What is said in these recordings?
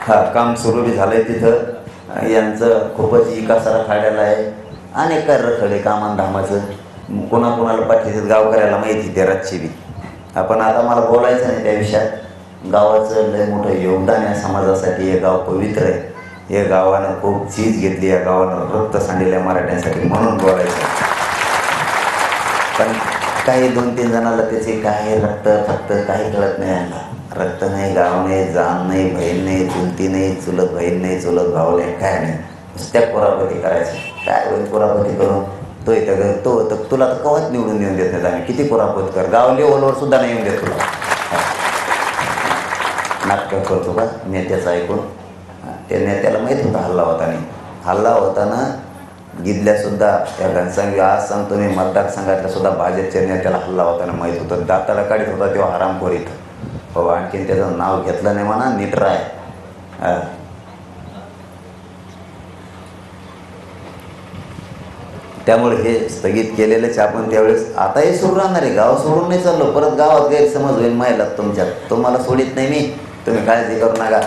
हा काम सुरू बी झालंय तिथं. यांचं खूपच विकासाला फायद्याला आहे. अनेक रखडे कामान धामाचं कोणाकोणाला पाठीत गावकऱ्याला माहिती ते रातची बी. आपण आता मला बोलायचं नाही त्या विषयात. गावाचं लय मोठं योगदान आहे समाजासाठी. हे गाव पवित्र आहे. हे गावानं खूप चीज घेतली. या गावानं रक्त सांडलेल्या मराठ्यांसाठी म्हणून बोलायचं. पण काही 2-3 जणाला त्याचे काय रक्त फक्त काही कळत नाही. यांना रक्त नाही, गाव नाही, जाण नाही, बहीण नाही, चुलती नाही, चुलत बहीण नाही, चुलत भाऊ नाही, काय नाही. नुसत्या पुरापती करायचं. काय होईल पुरापती करून? तो इथं तो तर तुला तर कवाच निवडून येऊन देत नाही. आम्ही किती पुरापत कर, गाव लेवलवर सुद्धा नाही येऊन देत तुला. नाटकं करतो का नेत्याचं ऐकून? त्या नेत्याला माहीत होता हल्ला होता नाही. हल्ला होताना गिदल्यासुद्धा त्या घनसांगी आज सांगतो मी मतदारसंघातल्या सुद्धा भाजपच्या नेत्याला हल्ला होताना माहीत होतं. दाताला काढीत होता तेव्हा हरामखोर इथं. हो, आणखीन त्याचं नाव घेतलं नाही म्हणा, नीट राय. त्यामुळे हे स्थगित केलेलंच आपण त्यावेळेस. आताही सुरू राहणार आहे. गाव सोडून नाही चाललो. परत गावात गैरसमज होईल महिला तुमच्यात. तुम्हाला सोडित नाही मी, तुम्ही काळजी करू नका.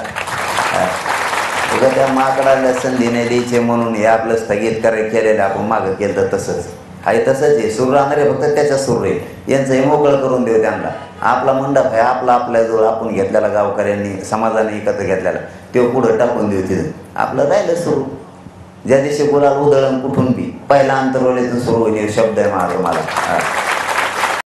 उद्या त्या माकडाला संधी नाही द्यायचे म्हणून हे आपलं स्थगित केलेलं आपण मागं केलं तर तसंच आहे. तसंच हे सुरू राहणार आहे. फक्त त्याच्यात सुरू राहील. यांचं हे मोकळं करून देऊ त्यांना. आपला मंडप आहे आपला आपल्याजवळ आपण घेतलेला गावकऱ्यांनी समाजाने एकत्र घेतलेला तो पुढं टाकून देऊ. तिथं आपलं राहिलं सुरू. ज्या दिवशी गुलाल उधळण कुठून बी पहिला अंतरवलीतून सुरू होईल शब्द आहे माझं मला.